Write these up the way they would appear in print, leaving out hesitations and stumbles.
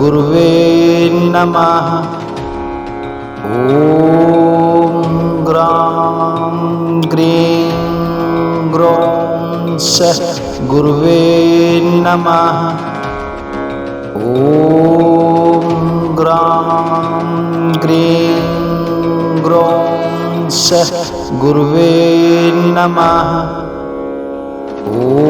गुरुवे नमः। ॐ ग्रां ग्रीं ग्रौं सः गुरुवे नमः। ॐ ग्रां ग्रीं ग्रौं सः गुरुवे नमः। ॐ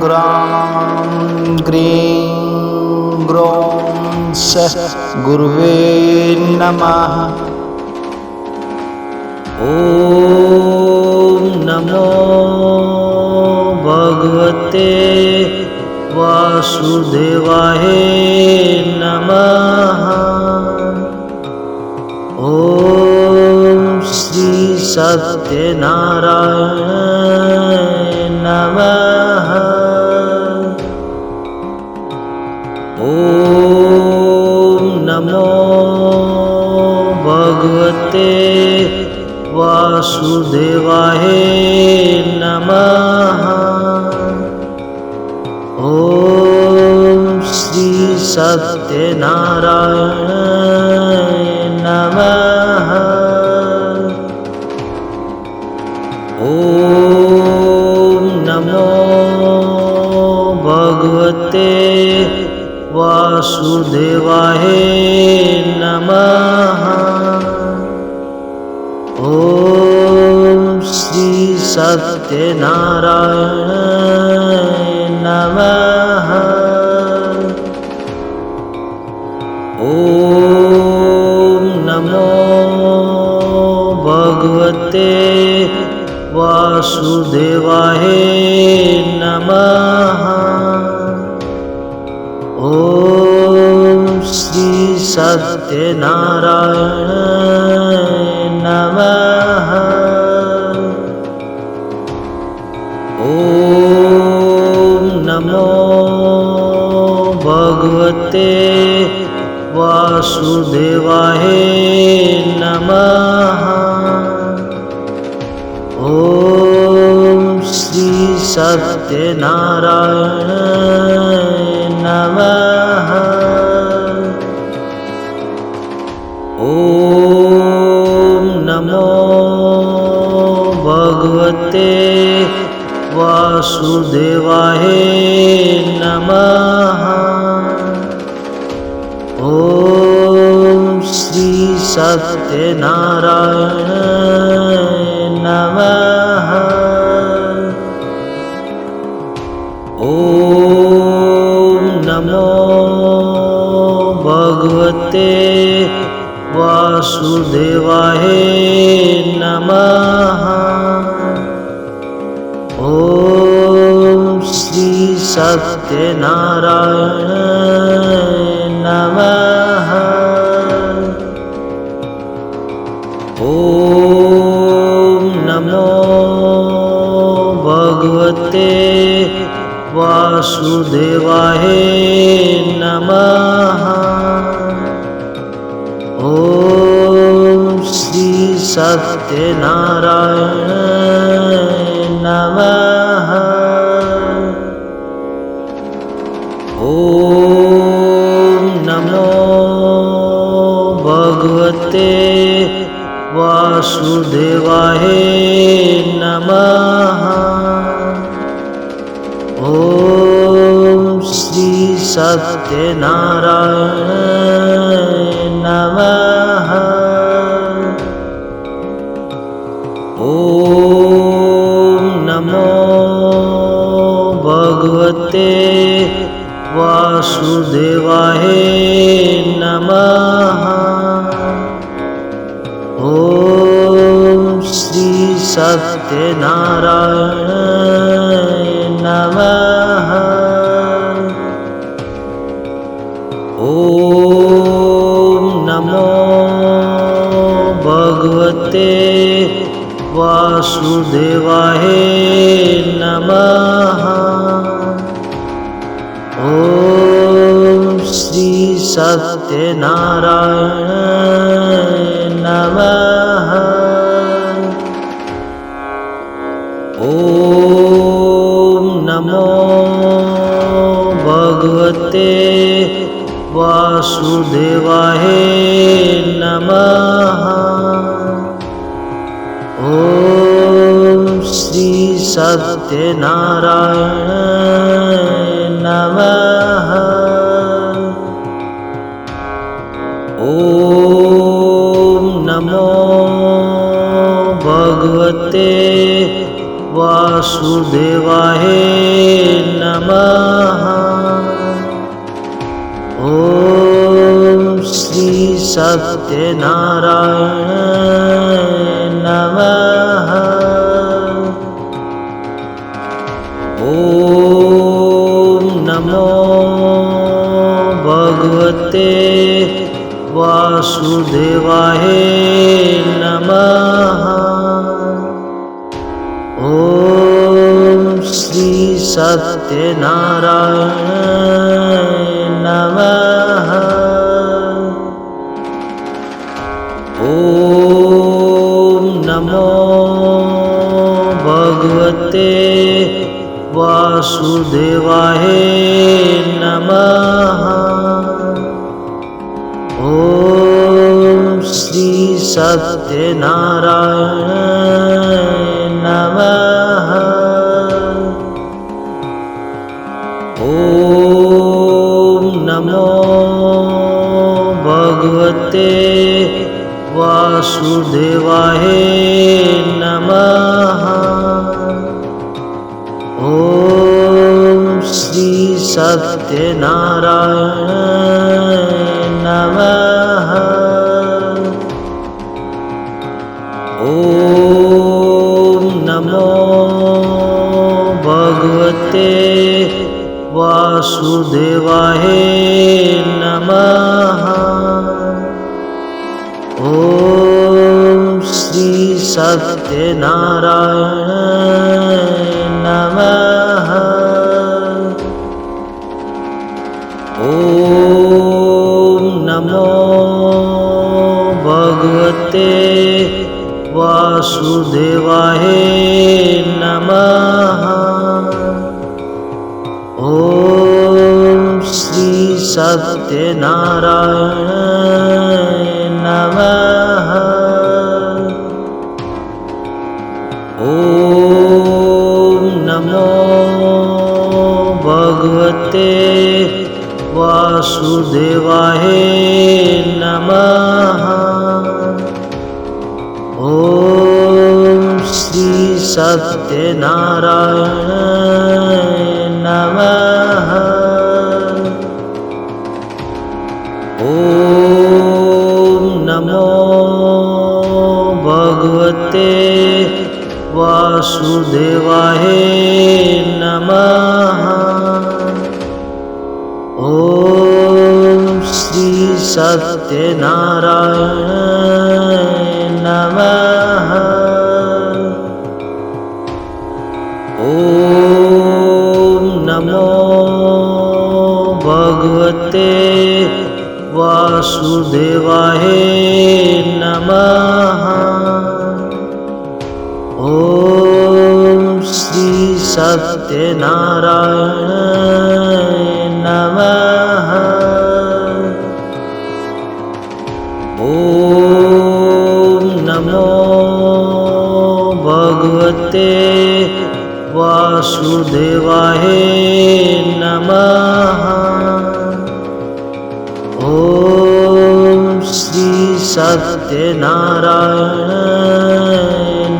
ग्रां ग्रीं ग्रौं सः गुरुवे नमः। ॐ नमो भगवते वासुदेवाय नमः। ॐ श्री सत्यनारायण नमः। ॐ नमो भगवते वासुदेवाय नमः। ॐ श्री सत्यनारायण नमः। ॐ नमो भगवते वासुदेवाय नमः। ॐ श्री सत्यनारायण नमः। ॐ नमो भगवते वासुदेवाय नमः। ॐ श्री सत्यनारायण नमः। ॐ नमो भगवते वासुदेवाय नमः। ॐ श्री सत्यनारायण नमः। ॐ नमो भगवते वासुदेवाय नमः। ॐ श्री सत्यनारायण नमः। ॐ नमो भगवते वासुदेवाय नमः। ॐ श्री सत्यनारायण नमः। ॐ नमो भगवते वासुदेवाय नमः। ॐ श्री सत्यनारायण नमः। ॐ नमो भगवते वासुदेवाय नमः। ॐ श्री सत्यनारायण नमः। ॐ नमो भगवते वासुदेवाय नमः। ॐ श्री सत्यनारायण नमः। ॐ नमो भगवते वासुदेवाय नमः। ॐ श्री सत्यनारायण नमः। ॐ नमो भगवते ॐ श्री सत्यनारायण नमः। ॐ नमो भगवते वासुदेवाय नमः। ॐ श्री सत्यनारायण नमः। ॐ नमो भगवते वासुदेवाय नमः। ॐ श्री सत्यनारायण नमः। ॐ नमो भगवते वासुदेवाय नमः। ॐ श्री सत्यनारायण नमः। ॐ नमो भगवते वासुदेवाय नमः। ॐ श्री सत्यनारायण नमः। ॐ नमो भगवते वासुदेवाय नमः। ॐ श्री सत्यनारायण नमः। ॐ नमो भगवते वासुदेवाय नमः। ॐ श्री सत्यनारायण नमः। ॐ नमो भगवते वासुदेवाय नमः। ॐ श्री सत्यनारायण नमः। ॐ नमो भगवते वासुदेवाय नमः। ॐ श्री सत्यनारायण नमः। ॐ नमो भगवते वासुदेवाय नमः। ॐ श्री सत्यनारायण नमः। ॐ नमो भगवते वासुदेवाय नमः। ॐ श्री सत्यनारायण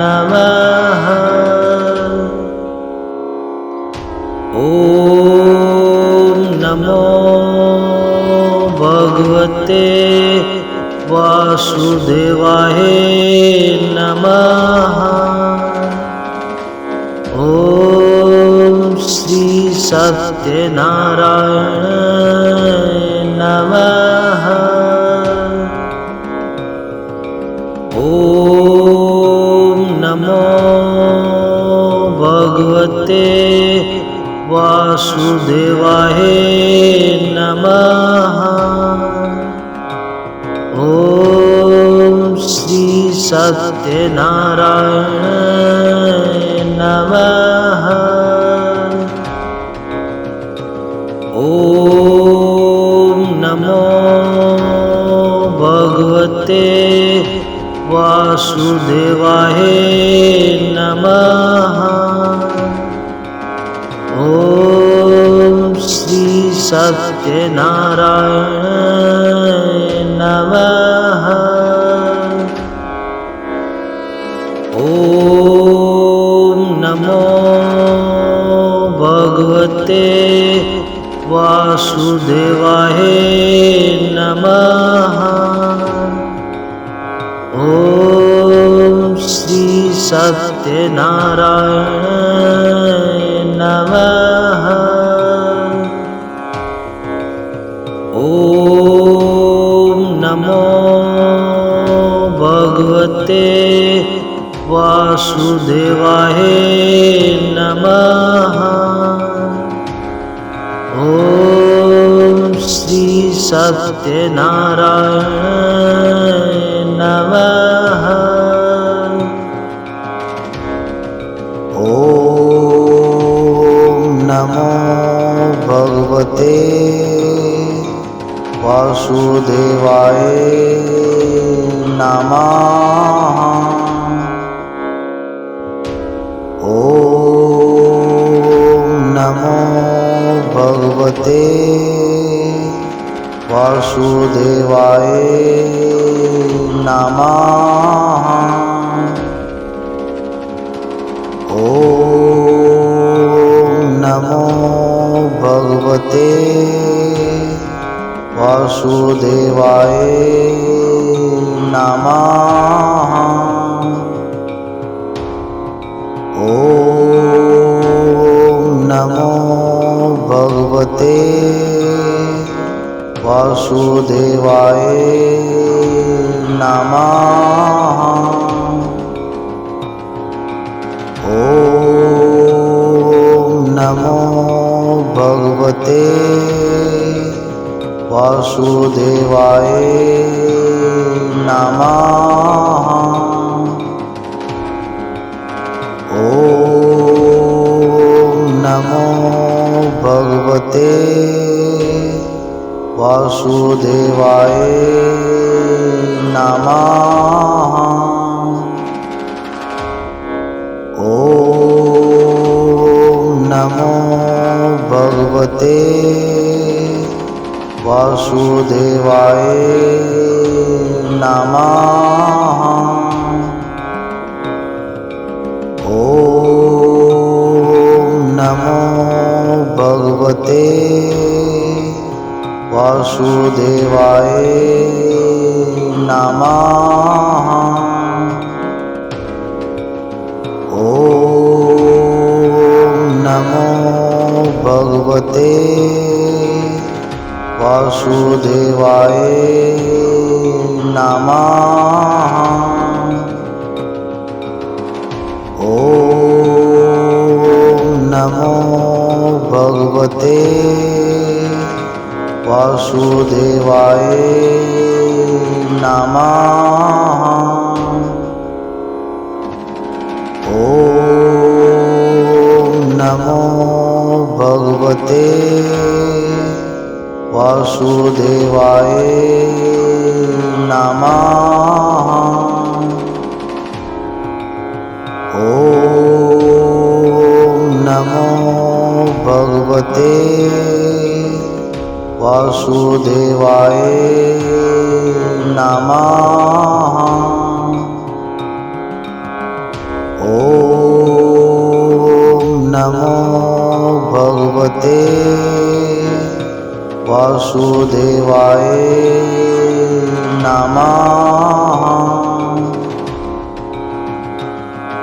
नमः। ॐ नमो भगवते वासुदेवाय नमः। ॐ श्री सत्यनारायण नमः। ॐ नमो भगवते वासुदेवाय नमः। ॐ श्री सत्यनारायण नमः। ॐ नमो भगवते वासुदेवाय नमः। ॐ श्री सत्यनारायण नमः। ॐ नमो भगवते वासुदेवाय नमः। ॐ श्री सत्यनारायण नमः। ॐ नमो भगवते वासुदेवाय नमः। ॐ श्री सत्यनारायण नमः। ॐ नमो भगवते वासुदेवाय नमः। ॐ नमो भगवते वासुदेवाय नमः। ॐ नमो भगवते वासुदेवाय नमः। ॐ नमो भगवते वासुदेवाय नमः। ॐ नमो भगवते वासुदेवाय नमः। ॐ नमो भगवते वासुदेवाय नमः। ॐ नमो भगवते वासुदेवाय नमः। ॐ नमो भगवते वासुदेवाय नमः। ॐ नमो भगवते वासुदेवाय नमः। ॐ नमो भगवते वासुदेवाय नमः। ॐ नमो भगवते वासुदेवाय नमः। ॐ नमो भगवते वासुदेवाय नमः। ॐ नमो भगवते वासुदेवाय नमः।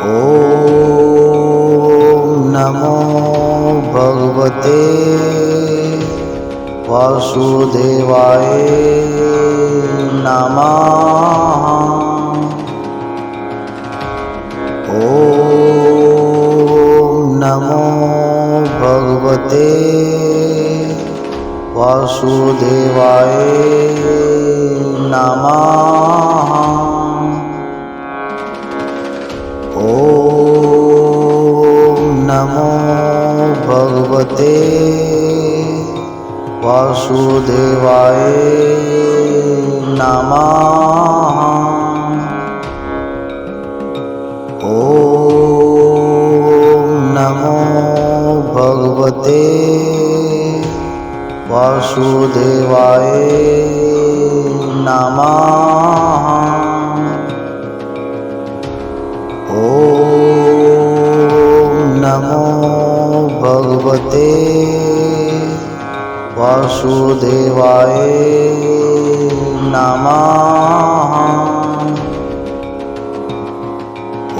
ॐ नमो भगवते वासुदेवाय नमः। ॐ नमो भगवते वासुदेवाय नमः। ॐ नमो भगवते वासुदेवाय नमः। ॐ वासुदेवाय नमः। ॐ नमो भगवते वासुदेवाय नमः।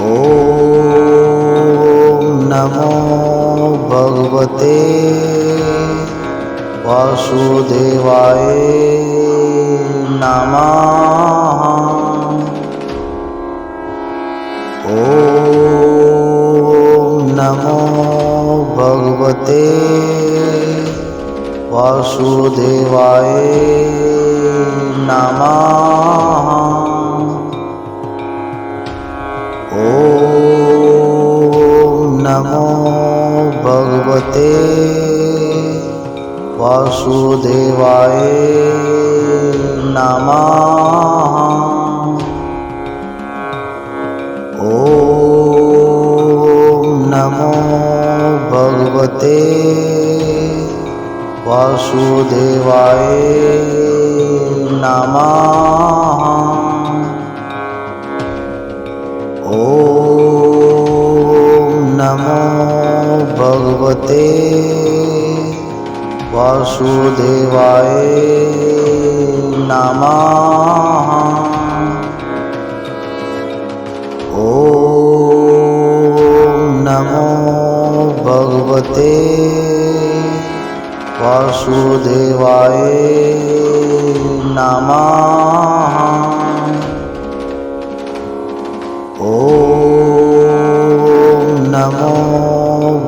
ॐ नमो भगवते वासुदेवाय नमः। ॐ नमो भगवते वासुदेवाय नमः। ॐ नमो भगवते वासुदेवाय नमः। ॐ नमो भगवते वासुदेवाय नमः। ॐ नमो भगवते वासुदेवाय नमः। ॐ नमो भगवते वासुदेवाय नमः। ॐ नमो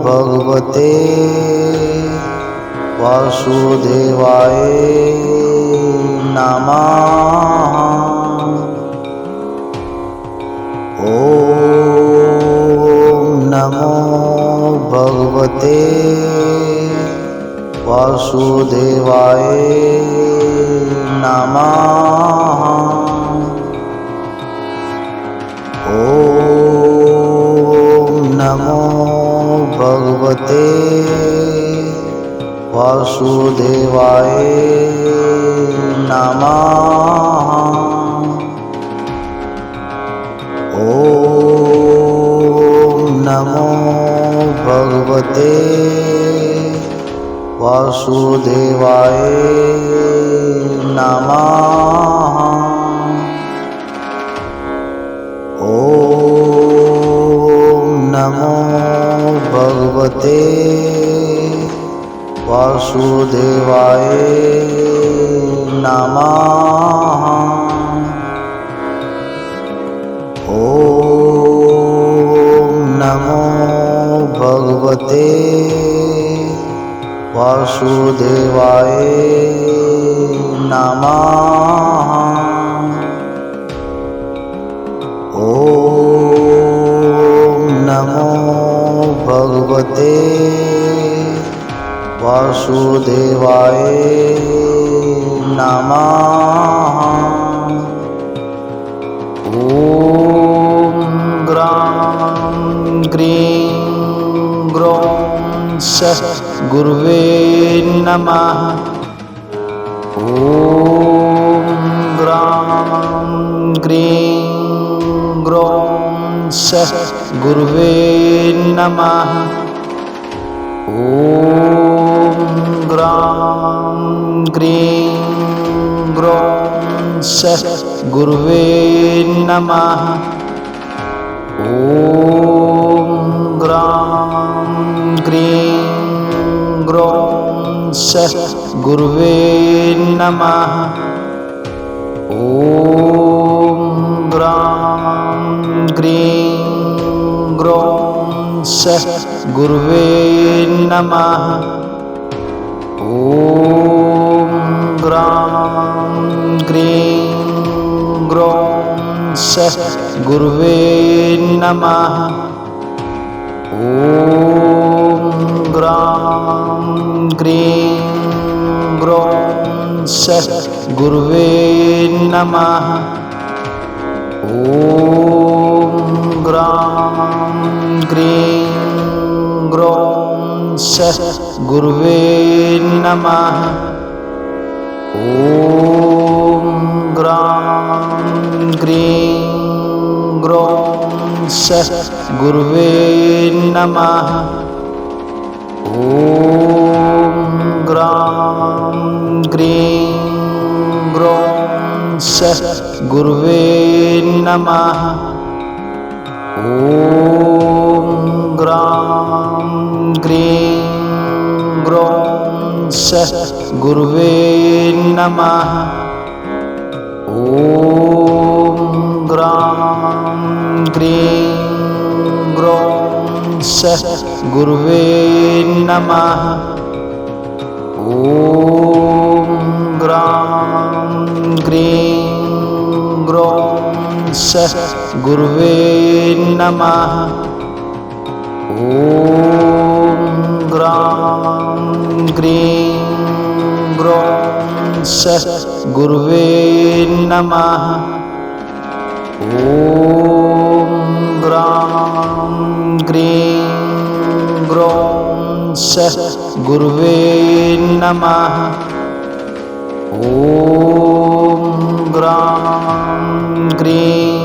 भगवते वासुदेवाय नमः। ॐ नमो भगवते वासुदेवाय नमः। ॐ नमो भगवते वासुदेवाय नमः। ॐ नमो भगवते वासुदेवाय नमः। ॐ नमो भगवते वासुदेवाय नमः। ॐ नमो भगवते वासुदेवाय नमः। ॐ नमो भगवते वासुदेवाय नमः। ॐ ग्रां ग्रीं ग्रौं सः गुरुवे नमः। ॐ ग्रां ग्रीं ग्रौं सः गुरुवे नमः। ॐ ग्रां ग्रीं ग्रौं सः गुरुवे नमः। ॐ ग्रां ग्रीं ग्रौं सः गुरुवे नमः। ॐ ग्रां ग्रीं ग्रौं सः गुरुवे नमः। ॐ ग्रां ग्रीं ग्रौं सः गुरुवे नमः। ॐ ग्रां ग्रीं ग्रौं सः गुरुवे नमः। ॐ ग्रां ग्रीं ग्रौं सः गुरुवे नमः। ॐ ॐ ग्रां ग्रीं ग्रौं सः गुरुवे नमः। ॐ ग्रां ग्रीं ग्रौं सः गुरुवे नमः। ॐ ग्रां ग्रीं ग्रौं सः गुरुवे नमः। ॐ ग्रां ग्रीं ग्रौं सः गुरुवे नमः। ॐ ग्रां ग्रीं ग्रौं सः गुरुवे नमः। ॐ ग्रां ग्रीं ग्रौं सः गुरुवे नमः। ॐ ग्रां ग्रीं ग्रौं सः गुरुवे नमः। ॐ ग्रां ग्रीं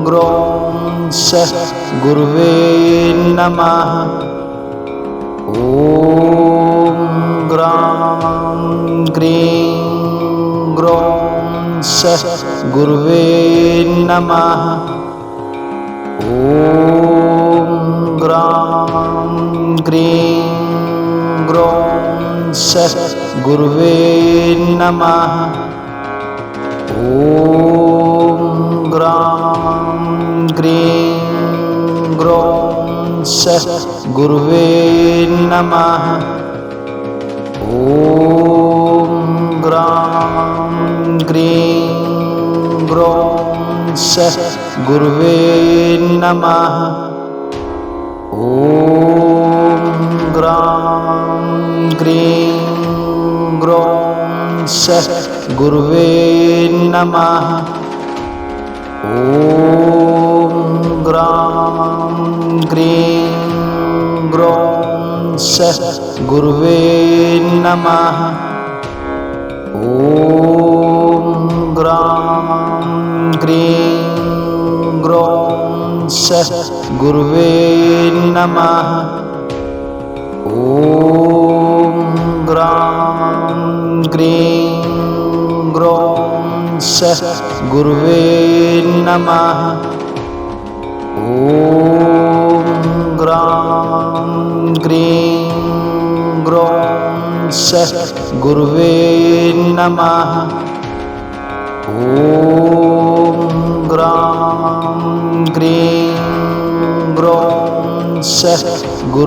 ग्रौं सः गुरुवे नमः। ॐ ग्रां ग्रीं ग्रौं सः गुरुवे नमः। ॐ ग्रां ग्रीं ग्रौं सः गुरुवे नमः। ॐ ग्रां ग्रीं ग्रौं सः गुरुवे नमः। ॐ ग्रां ग्रीं ग्रौं सः गुरुवे नमः। ॐ ग्रां ग्रीं ग्रौं सः गुरुवे नमः। ॐ ग्रां ग्रीं ग्रौं सः गुरुवे नमः। ॐ ग्रां ग्रीं ग्रौं सः गुरुवे नमः। ॐ ग्रां ग्रीं ग्रौं सः गुरुवे नमः। ॐ ग्रां ग्रीं ग्रौं सः गुरुवे नमः। ॐ ग्रां ग्रीं ग्रौं सः गुरुवे